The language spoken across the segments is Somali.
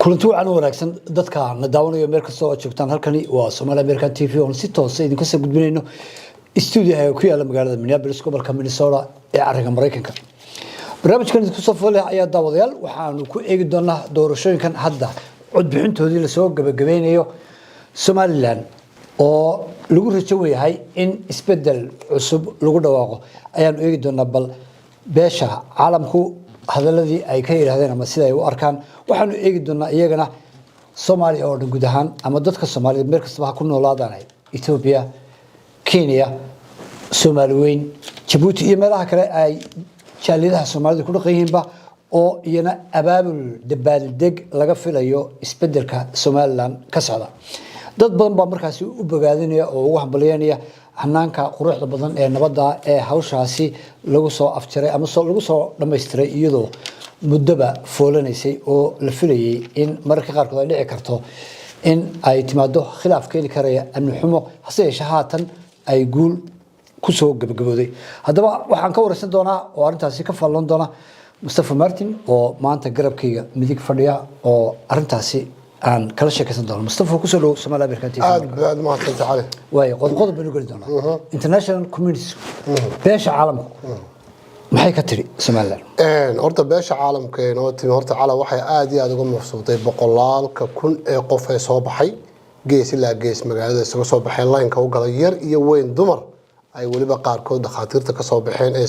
kulanti wacan wanaagsan dadka na daawanayo meel kasta oo joogtaan halkani waa Soomaali American TV oo si toos ah idinka soo gudbinayno studio ku yaala magaalada Minneapolis gobolka Minnesota ee ariga Mareykanka. barnaamijkan ku soo foolay ayaa daawadayaal waxaanu ku eegi doonaa doorashooyinkan hadda codbixintoodii la soo gabagabeynayo Somaliland oo lagu rajo yahay in isbedel cusub lagu dhawaaqo ayaanu eegi doonaa bal beesha caalamku hadaladii ay ka yiraahdeen ama sida ay u arkaan waxaanu eegi doonaa iyagana Soomaaliya oo dhan guud ahaan ama dadka Soomaaliyeed meel kasta ku noolaadaan Ethiopia, Kenya, Soomaaliweyn, Djibouti iyo meelaha kale ay jaaliyadaha Soomaalida ku dhaqayeenba oo iyana abaabul dabaaldeg laga filayo isbedelka Somaliland ka socda. dad badan baa markaasi u bogaadinaya oo ugu hambalyeynaya hanaanka quruxda badan ee nabadda ee hawshaasi lagu soo afjaray ama lagu soo dhameystiray iyadoo muddaba foolanaysay oo la filayay in mararka qaarkood ay dhici karto in ay timaado khilaaf keeni karaya amni xumo hase yeeshee haatan ay guul ku soo gabagabooday. haddaba waxaan ka waraysan doonaa oo arrintaasi ka faalan doona Mustafa Martin oo maanta garabkayga midig fadhiya oo arrintaasi aan kala sheekaysan doono. Mustafa ku soo dhow Soomaali American TV. aad ma hadlay way qodob banu gali doonaa international community beesha caalamku maxay ka tiri Somaliland horta beesha caalamka ee timi horta cala waxay aad iyo aad uga mafsuutay boqolaalka kun ee qof ee soo baxay gees ilaa gees magaalada isaga soo baxay line-ka u galay yar iyo weyn dumar ay waliba qaarkood dhaqaatiirta ka soo baxeen ee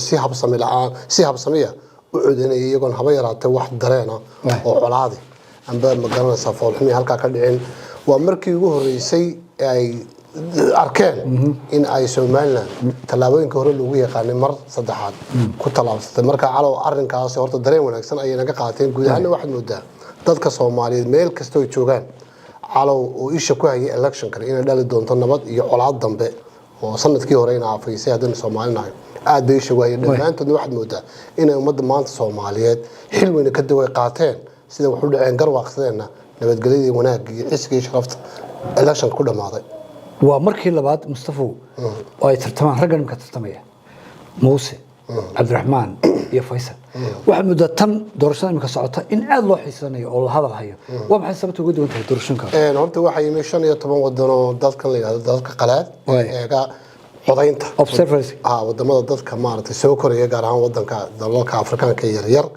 si habsamiya u codeynayay iyagoon haba yaraatay wax dareena oo colaadi amba magaranaysa foolxumi halka ka dhicin waa markii ugu horeysay ay arkeen in ay Somaliland talaabooyinka hore lagu yaqaanay mar saddexaad ku talaabsatay marka calow arrinkaas horta dareen wanaagsan ay naga qaateen guud ahaan waxaad moodaa dadka Soomaaliyeed meel kasta oo joogaan calow oo isha ku hayay election kale inay dhali doonto nabad iyo colaad dambe oo sanadkii hore ina afaysay haddana Soomaaliland aad bay isha waayeen dhamaantoodna waxaad moodaa inay ummadda maanta Soomaaliyeed xil weyn ka daway qaateen sida wuxuu dhaceen garwaaqsadeena nabadgelyada wanaag iyo xiska sharafta election ku dhamaaday waa markii labaad Mustafa oo ay tartamaan raggan ka tartamaya Muuse Cabdiraxmaan iyo Faysal waxa muddo tan doorashada imika socota in aad loo xiisanayo oo la hadal hayo waa maxay sababta ugu duwan tahay doorashooyinka horta waxa yimid 15 wadan oo dadka la yiraahdo dadka qalaad eega codaynta observers wadamada dadka maartay soo koraya gaar ahaan wadanka dalalka Afrikaanka yar yar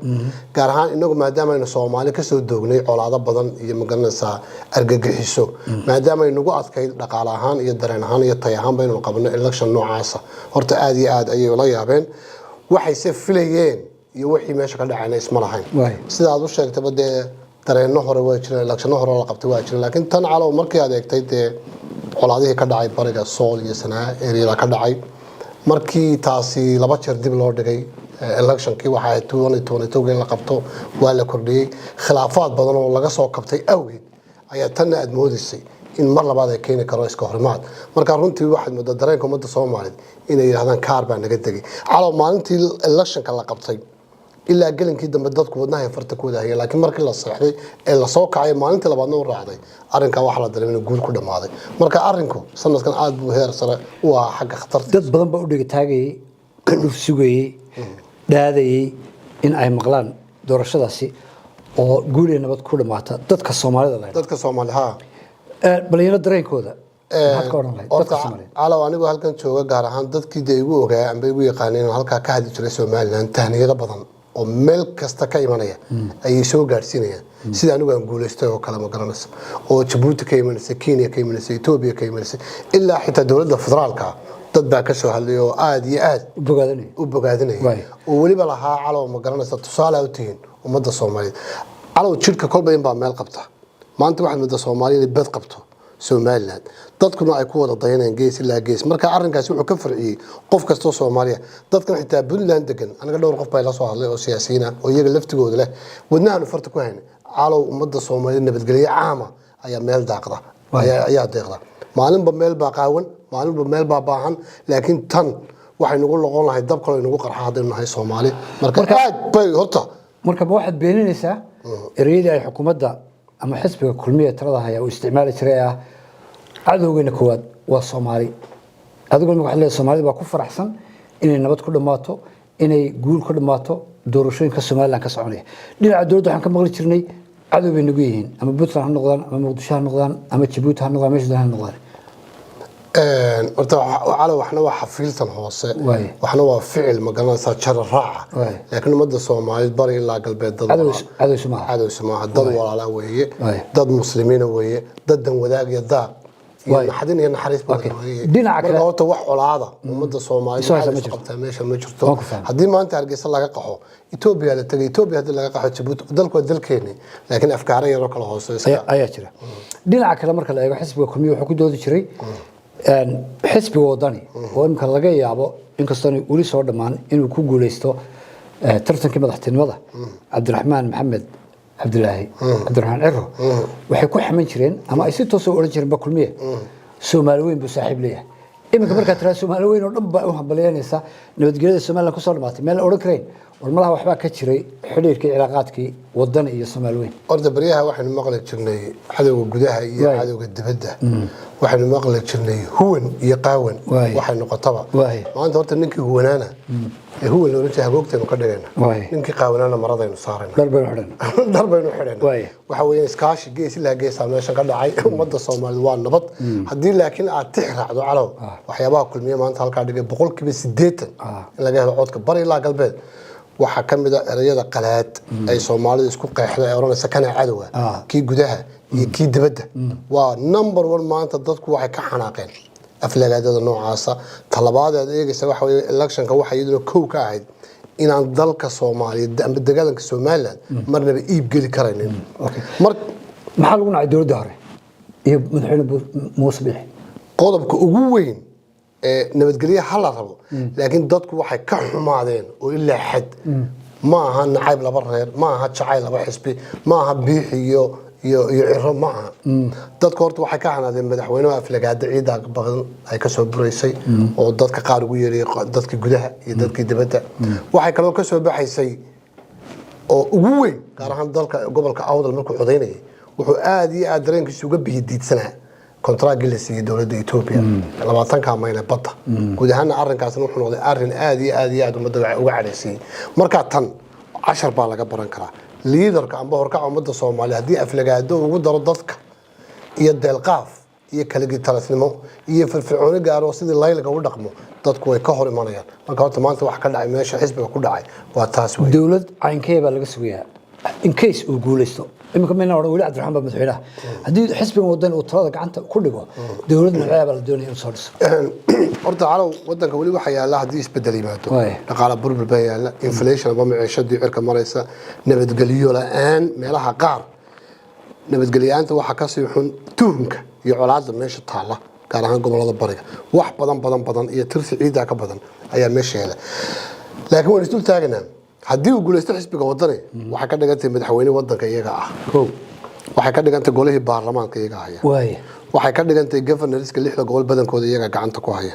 gaar ahaan inagu maadaama aynu Soomaali ka soo doognay colaado badan iyo magaranaysa argagixiso maadaama aynu ugu adkayd dhaqaale ahaan iyo dareen ahaan iyo tay ahaan baynu qabanay election noocaas horta aad iyo aad ayay la yaabeen waxay se filayeen iyo wixii meesha ka dhacayna isma lahayn sida aad u sheegtay bade dareenno hore waa jireen election hore la qabtay waa jireen laakiin tan calow markii aad eegtay colaadihii ka dhacay bariga Sool iyo Sanaa area ka dhacay markii taasi laba jeer dib loo dhigay electionkii waxa ay 2022 la qabto waa la kordhiyay khilaafaad badan oo laga soo kabtay awgeed ayaa tan aad moodisay in mar labaad ay keeni karo iska horimaad marka runtii waxaad moodaa dareenka ummadda Soomaaliyeed inay yiraahdaan kaar baa naga dagay calaw maalintii electionka la qabtay ilaa galinkii dambe dadku wadnaha farta ku wadaayeen laakiin markii la saxday ee la soo kacay maalintii labaadna u raacday arrinka waxa la dareemay guul ku dhamaaday marka arrinku sanadkan aad buu heer sare u ah xagga khatarta dad badan baa u dhigtaagay ka dhuf sugayay dhaadayay in ay maqlaan doorashadaasi oo guul iyo nabad ku dhamaata dadka Soomaalida balayna dareenkooda maxaad ka oran lahayd dadka Soomaaliyeed calaw anigu halkan jooga gaar ahaan dadkii igu ogaa amba igu yaqaaneen halka ka hadli jiray Somaliland tahniyada badan oo meel kasta ka imanaya ay soo gaarsiinayaan sida anigu aan guuleystay oo kala ma garanayso oo Djibouti ka imanaysa Kenya ka imanaysa Ethiopia ka imanaysa ilaa xitaa dawladda federaalka dad baa ka soo hadlay oo aad iyo aad u bogaadinay oo waliba lahaa calaw ma garanaysa tusaale u tihiin ummadda Soomaaliyeed calaw jirka kolba in baa meel qabta maanta waxaad ummadda Soomaaliyeed bad qabto Somaliland dadkuna ay ku wada dayanayaan gees ilaa gees marka arrinkaasi wuxuu ka farciyay qof kasta oo Soomaaliya dadkan xitaa Puntland degan anaga dhowr qof baa la soo hadlay oo siyaasiyiin ah oo iyaga laftigooda leh wadnahan farta ku hayn calow ummadda Soomaaliyeed nabadgelyo caama ayaa meel daaqda ayaa deeqda maalinba meel baa qaawan maalinba meel baa baahan laakiin tan waxay nagu noqon lahayd dab kale nagu qarxa hadaynu nahay Soomaali marka aad bay horta marka waxaad beeninaysaa ereyada ay xukuumadda ama xisbiga kulmiye talada haya oo isticmaali jiray cadowgeena koowaad waa Soomaali adigu waxaad leedahay Soomaalida waa ku faraxsan inay nabad ku dhamaato inay guul ku dhamaato doorashooyinka Somaliland ka soconaya dhinaca dawladda waxaan ka maqli jirnay cadow bay nagu yihiin ama Puntland ha noqdaan ama Muqdisho ha noqdaan ama Djibouti ha noqdaan meesha ha noqdaan horta calo waxna waa xafiiltan hoose Waay. waxna waa ficil magaranaysaa jara raaca Waay. laakiin ummadda Soomaaliyeed bari ilaa galbeed dad cadow Soomaali cadow Soomaali dad walaala weeye Waay. dad muslimiina weeye dad dan wadaag iyo daaq Waay. naxdin iyo naxariis Okay. badan weeye Dhinaca kale- marka horta wax colaada ummadda Soomaaliyeed Isoo haysa waxay ma isku jirto. qabtaa meesha ma jirto Waan ku fahmay. haddii maanta Hargeysa laga qaxo Ethiopia la tagay Ethiopia haddii laga qaxo Djibouti dalku waa dalkeeni laakiin afkaara yar oo kala hooseysa ayaa jira dhinaca kale marka la eego xisbiga kulmiye wuxuu ku doodi jiray xisbiga wadani oo imka laga yaabo inkastoo weli soo dhamaan inuu ku guuleysto tartankii madaxtinimada Cabdiraxmaan Maxamed Cabdilaahi Cabdiraxmaan Ciro waxay ku xaman jireen ama ay si toos ah u oran jireen ba kulmiye Soomaali weyn buu saaxiib leeyahay iminka marka tira Soomaali weyn oo dhan baa u hambalyeynaysa nabadgelyada Soomaaliland ku soo dhamaatay meel oran kareen warmalaha waxba ka jiray xiriirkii cilaaqaadkii waddan iyo Soomaali weyn orda bariyaha waxaynu maqli jirnay cadawga gudaha iyo Waay. cadawga dibadda waxaynu maqli jirnay huwan iyo qaawan Waay. waxay noqotaba Waay. maanta horta ninkii huwanaana ee huwan loola jeedaa hagoogteenu ka dhigayna Waay. ninkii qaawanaana maradaynu saarayna dhar bay xidhan dhar baynu xidhayna Waay. waxa weeye iskaashi gees ilaa geesaa meesha ka dhacay ummadda Soomaaliyeed waa nabad haddii laakiin aad tix raacdo calow waxyaabaha kulmiye maanta halkaa dhigay 80% in laga helo codka bari ilaa galbeed waxa kamid ah erayada qalaad ay Soomaalidu isku qeexday ee oranaysa kana cadawga kii gudaha iyo kii dibadda waa number 1 maanta dadku waxay ka xanaaqeen aflagaadada noocaasa talabaad eegaysa waxa weeye electionka waxa iyaduna kow ka ahayd inaan dalka Soomaaliyeed ama deegaanka Soomaaliland marnaba iib geli karaynin maxaa lagu nacay dowladda hore iyo madaxweyne Muuse Biixi qodobka ugu weyn nabadgelyo hal la rabo laakiin dadku waxay ka xumaadeen oo ilaa xad ma aha nacayb laba reer ma aha jacayl laba xisbi ma aha Biixi iyo Ciro ma aha dadku horta waxay ka xanaadeen madaxweynaha aflagaada ciida badan ay ka soo buraysay oo dadka qaar ugu yeeray dadka gudaha iyo dadka dibadda waxay kaloo ka soo baxaysay oo ugu weyn gaar ahaan dalka gobolka Awdal markuu codeynayay wuxuu aad iyo aad dareenkiisa uga bihidiidsanaa contract la siiyay dawladda Ethiopia 20 mayl badda guud ahaan arrinkaasna wuxuu noqday arrin aad iyo aad ummadda uga cadeysay marka tan 10 baa laga baran karaa liidarka amba horka ummadda Soomaaliyeed hadii aflagaado ugu daro dadka iyo deelqaaf iyo kala gitalasnimo iyo firfircooni gaaro sidii laylaga u dhaqmo dadku way ka hor imanayaan marka horta maanta wax ka dhacay meesha xisbiga ku dhacay waa taas weey dawlad caynkee baa laga sugayaa in case uu guuleysto imika meena oran wali Cabdiraxmaan madaxweynaha hadii xisbiga wadan uu talada gacanta ku dhigo dawladna waxyaabo la doonayo in soo dhiso horta calaw wadanka wali waxa yaala hadii isbedel yimaado dhaqaale burbur baa yaala inflation ama maciishadii cirka maraysa nabadgelyo la'aan meelaha qaar nabadgelyaanta waxa ka sii xun tuhunka iyo colaadda meesha taala gaar ahaan gobolada bariga wax badan iyo tirsi ciida ka badan ayaa meesha yaala laakiin waan isdul taaganaa haddii uu guuleysto xisbiga wadani waxa ka dhigantay madaxweyne wadanka iyaga ah waxay ka dhigantay golihii baarlamaanka iyaga haya waxay ka dhigantay governorska 6 gobol badankooda iyaga gacanta ku haya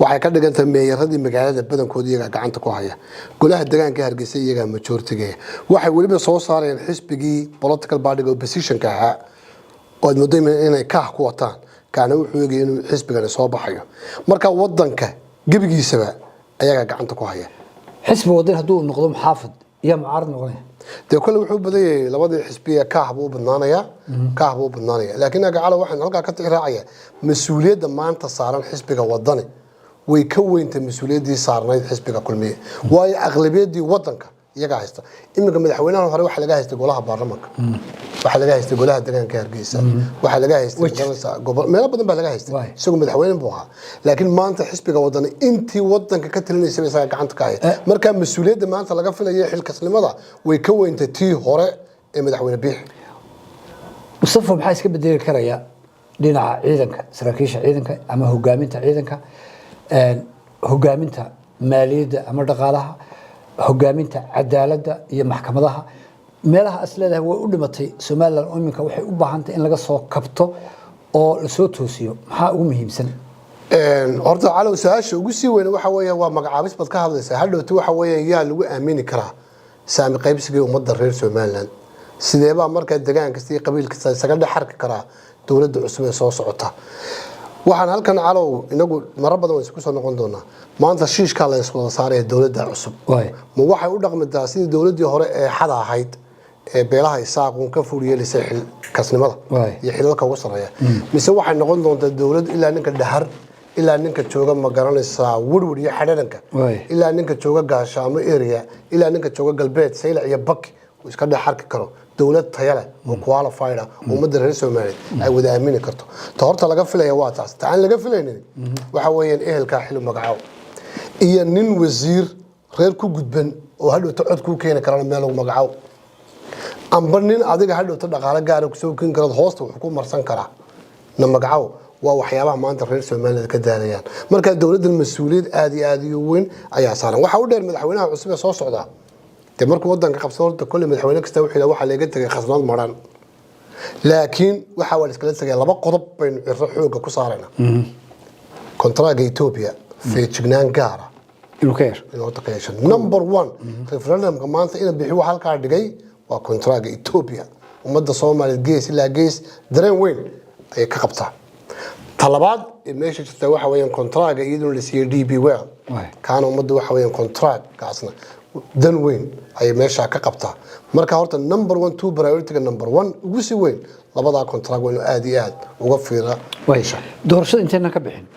waxay ka dhigantay meeyaradii magaalada badankooda iyaga gacanta ku haya golaha deegaanka Hargeysa iyaga majority-ga waxay waliba soo saareen xisbigii political party opposition-ka ahaa oo muddo inay ka ku wataan kaana wuxuu eegay inuu xisbigan soo baxayo marka wadanka gabigiisaba ayaga gacanta ku haya xisbi wadan haduu noqdo muxaafid iyo mucaarad noqonaya de kale wuxuu badayay labadii xisbiya ka hab u badnaanaya laakiin aga calaw waxaan halka ka tixraacaya mas'uuliyadda maanta saaran xisbiga wadani way ka weynta mas'uuliyadii saarnayd xisbiga kulmiye waayo aqlabiyadii wadanka iyaga haysta imika madaxweynaha hore waxa laga haystay golaha baarlamaanka waxa laga haystay golaha deegaanka Hargeysa waxa laga haystay gobol meel badan baa laga haystay isagoo madaxweyne buu ahaa laakiin maanta xisbiga wadani intii wadanka ka talinaysa isaga gacanta ka haya marka mas'uuliyadda maanta laga filayo xilkasnimada way ka weynta tii hore ee madaxweyne Biixi Mustafa maxay iska bedeli karaya dhinaca ciidanka saraakiisha ciidanka ama hogaaminta ciidanka hogaaminta maaliyadda ama dhaqaalaha hogaaminta cadaaladda iyo maxkamadaha meelaha asleedahay way u dhimatay Soomaaliland oo iminka waxay u baahan tahay in laga soo kabto oo la soo toosiyo maxaa ugu muhiimsan horta calaw saasha ugu sii weyn waxa weeye waa magacaabis bad ka hadlaysa hadhowti waxa weeye yaa lagu aamini karaa saami qaybsiga ummadda reer Soomaaliland sideeba marka deegaan kasta iyo qabiil kasta isaga dhaxarki karaa dawladda cusub ee soo socota waxaan halkan calow inagu marar badan way isku soo noqon doonaa maanta shiishka la isku saaray dawladda cusub ma waxay u dhaqmataa sidii dawladdii hore ee xad ahayd beelaha isaaqun ka fuuliyay kasnimada iyo xilalka ugu sareeya mise waxay noqon doontaa dawlad ilaa ninka dhahar ilaa ninka jooga ma garanaysaa warwar iyo xadhanka ilaa ninka jooga gaashaamo area ilaa ninka jooga galbeed saylac iyo bak iska dhaxarki karo dawlad tayo leh oo qualified ah ummadda reer Soomaaliyeed ay wada aamini karto ta horta laga filayo waa taas ta aan laga filaynin waxa weeyaan ehelka xil magacaw iyo nin wasiir reer ku gudban oo hadhow ta cod ku keenay karana meel lagu magacaw amba nin adiga hadhow ta dhaqaale gaar ah ku soo keen karo hoosta wuxuu ku marsan karaa na magacaw waa waxyaabaha maanta reer Soomaaliyeed ka daalayaan marka dawladda mas'uuliyad aad iyo weyn ayaa saaran waxa uu dheer madaxweynaha cusub ee soo socda markuu wadanka qabsado kulli madaxweyne kasta waxa laga tagay khasnad maran laakiin waxa wala iskala tagay laba qodob baynu cirro xooga ku saarayna kontraaga Ethiopia feejignaan gaara inuu ka yeesho number 1 referendumka maanta in bixi waxa halka dhigay waa kontraaga Ethiopia ummadda Soomaaliyeed gees ilaa gees dareen weyn ay ka qabtaa talabaad meesha jirta waxa weeyaan kontraaga iyadoo la siiyay DB World kaana ummadda waxa weeyaan kontraag kaasna dan weyn ay meesha ka qabtaa marka horta number 1 2 priority number 1 ugu si weyn labada contract weyn aad iyo aad uga fiira waysa doorashada inteena ka bixin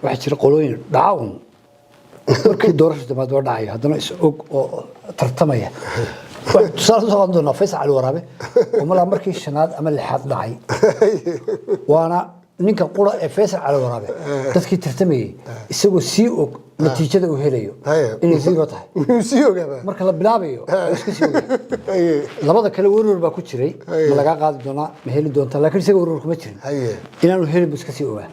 waxa jira qolooyin dhaawun markii doorashada ma dhacay hadana is og oo tartamaya tusaale soo qaadan doona Faysal Ali Waraabe oo mala markii shanaad ama lixaad dhacay waana ninka qura ee Faysal Ali Waraabe dadkii tartamayay isagoo sii og natiijada uu helayo inay zero tahay sii ogaaba marka la bilaabayo iska sii ogaaba labada kale warwar baa ku jiray ma laga qaadi doona ma heli doonta laakiin isaga warwar kuma jirin inaanu helin buu iska sii ogaa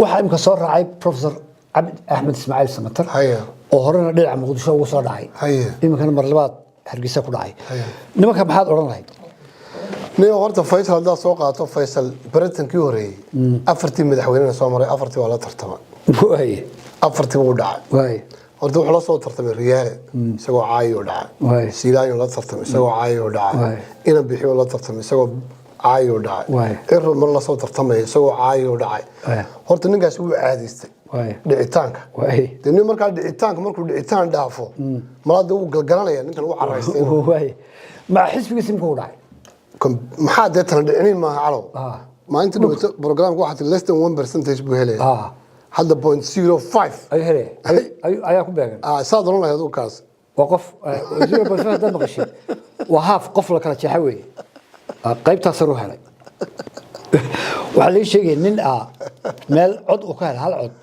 waxa imka soo raacay professor Abd Ahmed Ismail Samatar oo horena dhinaca Muqdisho ugu soo dhacay imkana mar labaad Hargeysa ku dhacay nimanka maxaad oran lahayd نيو هرت فيصل هذا سوق عطوا فيصل بريتن كيوري أفرتي مدحويننا سومري أفرتي ولا ترتمى واي أفرتي ودع واي هرت وحلا صوت ترتمى الريال سوى عاي ودع سيلاي ولا ترتمى سوى عاي ودع إنا بيحي ولا ترتمى سوى عاي ودع إرو مرة صوت ترتمى سوى عاي ودع هرت نجا سوى عاديست دعيتانك دنيو مركا دعيتانك مركو دعيتان دافو ما ده وقلقلنا يعني أنت لو عرفتين واي مع حسب اسمك ودع maxaa deetan dhicin ma halo ma inta dhawto programka waxa less than 1% buu helay hadda 0.05 ay helay ayaa ku beegan saad oran lahayd oo kaas waa qof 0.5 dad maqashay waa half qof la kala jeexay weey qaybta sare u helay waxa la sheegay nin meel cod u ka helay hal cod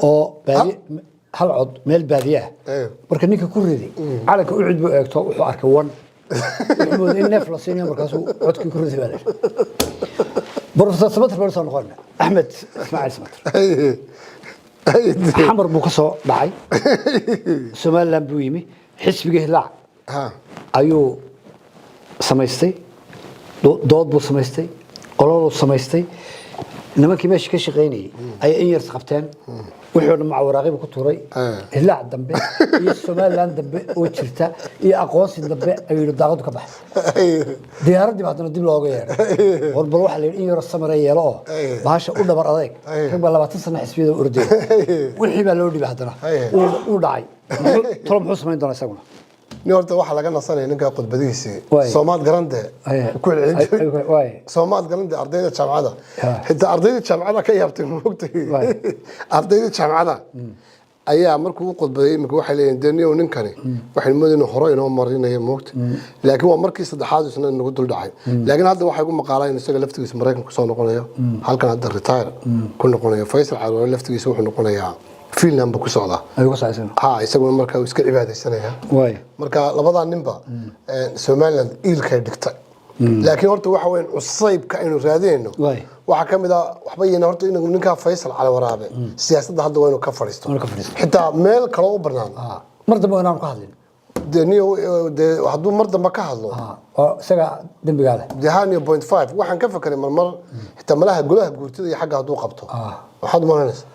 oo baadi hal cod meel baadiya marka ninka ku riday calanka u cid buu eegto wuxuu arkay 1 محمود النف لصيني مركز عدك كرد بالك بروفيسور سمتر بروفيسور نقولنا احمد اسماعيل سمتر حمر بوكسو دعي سومال لامبويمي حسبيه لا ايو سميستي دود بو سميستي قلولو سميستي nimankii meesha ka shaqeynayay ay in yar qabteen wuxuu ma waraaqib ku tuuray ilaa dambe iyo Soomaaliland dambe oo jirta iyo aqoonsi dambe ayuu daaqad ka baxay diyaaradii baadna dib looga yeeray warbal waxa la in yar samaray yeelo baasha u dhabar adeeg rag 20 sano xisbiyada urday wixii baa loo dhibay hadana uu dhacay tolo muxuu sameyn doonaa isaguna نورت واحد لقنا صنع نقا قد بديسي صومات جراندة كل صومات جراندة أرضية شمعة حتى أرضية شمعة كي يبتي موقتي أرضية شمعة أيها مركو قد بدي مكو حلين دنيا وننكني واحد مدن حرين هم مرينا هي موقت لكن هو مركز صد حادث إنه نقول دول داعي لكن هذا واحد يقول مقالين يستقل لفتي اسم مريكم كسون نقولنا هل كان هذا الريتاير كل نقولنا فيصل على لفتي يسوح نقولنا فيلم بكو سودا ايغو سايسن isagoo markaa uu iska cibaadeysanaya marka labada ninba Soomaaliland ilka dhigtay laakiin horta waxa weyn usaybka inuu raadeyno waxa kamid ah waxba yeena horta inuu ninka Faysal Ali Waraabe siyaasadda hadda waa inuu ka fariisto xitaa meel kale u barnaan mar dambe inaan ka hadlin daniyo haduu mar dambe ka hadlo isaga dambigaada jahani 0.5 waxaan ka fakaray mar xitaa malaha golaha guurtida iyo xagga haduu qabto waxaad maranaysaa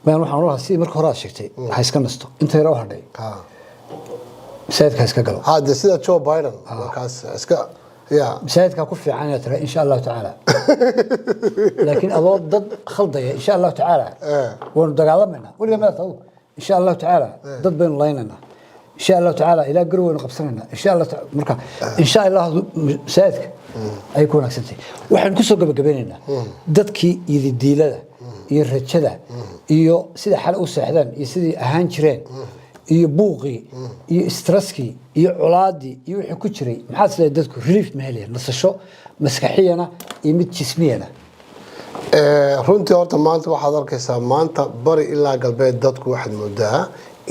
ما نروح نروح سي مركو راس شفتي هايس كنستو انت يروح هدي مساعد كاس كقلو هذا سيده جو بايدن كاس اسكا يا مساعد كا كفي عنا ترى ان شاء الله تعالى لكن اضل ضد خلطيه ان شاء الله تعالى ونو دغالمنا ولا ما تو ان شاء الله تعالى ضد بين ليننا إن شاء الله تعالى إلى قروة نقبسنا إن شاء الله مركا إن شاء الله سادك أيكون أحسنتي وحن كسر قبلنا دتكي يديله يرتشده iyo sida xal u seexdaan iyo sidii ahaan jireen iyo buuqi iyo stresski iyo culaadi iyo wixii ku jiray maxaa sida dadku relief ma helayaan nasasho maskaxiyana iyo mid jismiyana runtii horta maanta waxaad arkaysaa maanta bari ilaa galbeed dadku waxaad moodaa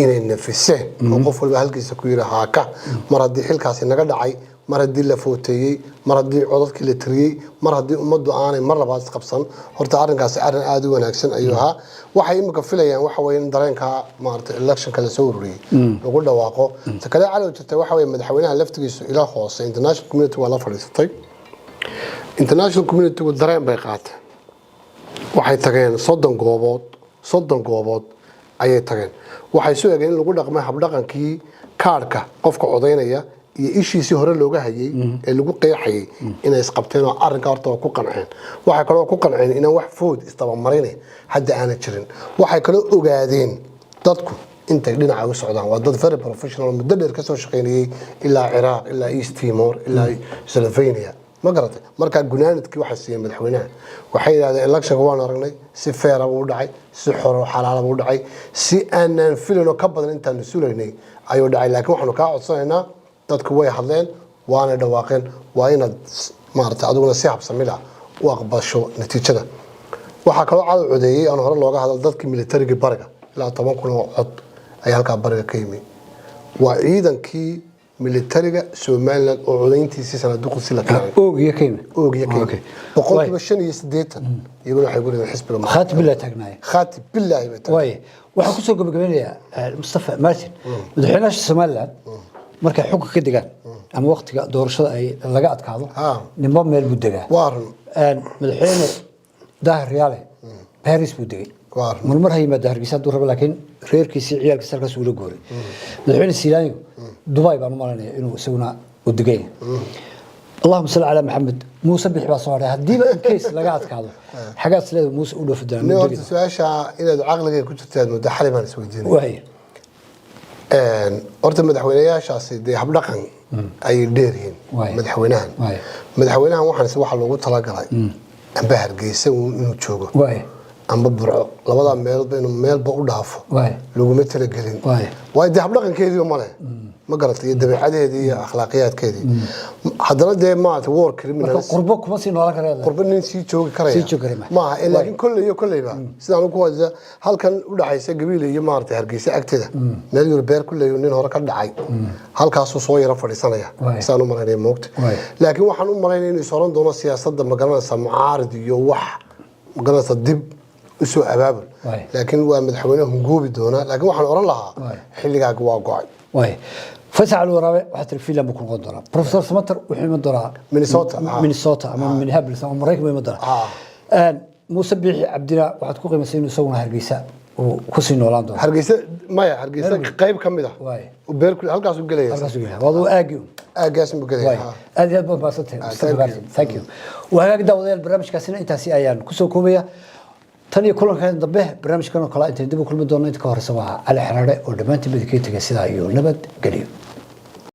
inay nafiseen oo qof walba halkiisa ku yiri haaka mar haddii xilkaasi naga dhacay mar haddii la footeeyey mar haddii codadkii la tiriyey mar haddii ummaddu aanay mar labaad isqabsan horta arrinkaasi arrin aad u wanaagsan ayuu ahaa waxay imika filayaan waxa weeye in dareenka maaragtay electionka la soo ururiyey lagu dhawaaqo ta kale calow jirta waxa weeye madaxweynaha laftigiisu ilaa hoose international community waa la fadhiisatay international community dareen bay qaateen waxay tageen 30 goobood ayay tageen waxay soo eegeen in lagu dhaqmay habdhaqankii kaarka qofka codeynaya iyo ishiisi hore looga hayay ee lagu qeexayay inay isqabteen oo arrinka horta ku qanceen waxa kale oo ku qanceen in wax food istaba marine hadda aan jirin waxa kale ogaadeen dadku intay dhinaca u socdaan waa dad very professional muddo dheer ka soo shaqeynayay ilaa Iraq ilaa East Timor ilaa Slovenia ma garatay marka gunaanadkii waxa siiyay madaxweynaha waxay yiraahdeen election waan aragnay si fair ah u dhacay si xor oo xalaal ah u dhacay si aanan filino ka badan intaan suulaynay ayuu dhacay laakiin waxaanu ka codsanaynaa dadku way hadleen waana dhawaaqeen waa inaad maartay adiguna si habsamid ah u aqbasho natiijada waxa kale oo cad codeeyay aan hore looga hadal dadkii militariga bariga ilaa 10 kun oo cod ay halka bariga ka yimid waa ciidankii militariga Soomaaliland oo codeyntiisa sanadku si la keenay oogiya kayma boqolkiiba 85 iyaguna waxay guriyeen xisbiga khaat bilaa tagnay khaat bilaa way waxa ku soo gabagabeynaya Mustafa Martin madaxweynaha Soomaaliland markay xukun ka digaan ama waqtiga doorashada ay laga adkaado nimba meel buu degaa madaxweyne daahir yaale Paris buu degay mar hayma daahir giisa duu raba laakiin reerkiisa ciyaalkiisa halkaas uu la gooray madaxweyne Silaanyo Dubai baan u malaynayaa inuu isaguna u degay اللهم صل على محمد موسى بيحبا صوره هديبا ان كيس laga adkaado xagaas leeyahay Muuse u dhofidaan noo su'aasha inaad aqliga ku jirtaan muddo xalay baan isweydiinay way horta madaxweynayaashaasi habdhaqan ay dheereen madaxweynahan waxa loogu talagalay amba Hargeysa inuu joogo amba Burco labada meelba inuu meelba u dhaafo laguma talagelin way habdhaqankeedii ma leh ma garatay dabeecadeedii iyo akhlaaqiyadkeedii haddana de maanta war criminal qurbo kuma sii noolaan kareen qurbo nin sii joogi karaya ma aha laakiin kullayba sidaan ku wada halkan u dhaxaysa gabiile iyo maartay Hargeysa agteeda meel yar beer kullayo nin hore ka dhacay halkaas uu soo yara fadhiisanaya sidaan u maleynay moogta laakiin waxaan u maleynay inuu sooran doono siyaasadda magaranaysa mucaarid iyo wax magaranaysa dib usoo abaabul laakiin waa madaxweynaha hungoobi doona laakiin waxaan oran lahaa xilligaaga waa go'ay فسأل ورابع واحد الفيلم بكون قدرة بروفيسور سمتر وحنا مدرة مينيسوتا أما من هابلس أما مريك ما مدرة مسبح عبدنا واحد كوقي مسين يسوون هرجيسة وكسين ولاندو هرجيسة ما هي هرجيسة قريب كم ده وبيركل هل قاسوا قليل وضو آجيو اسمه قليل هذه أبغى بسيطة ثانك يو وهكذا وضع البرنامج كاسين أنت سيئان كسو كومية تاني كلنا كان ضبه برنامج كانوا كلا أنت دبوا كل مدة أنت كهرسوا على حرارة ودمان تبي كي تجسدها يو نبت قليل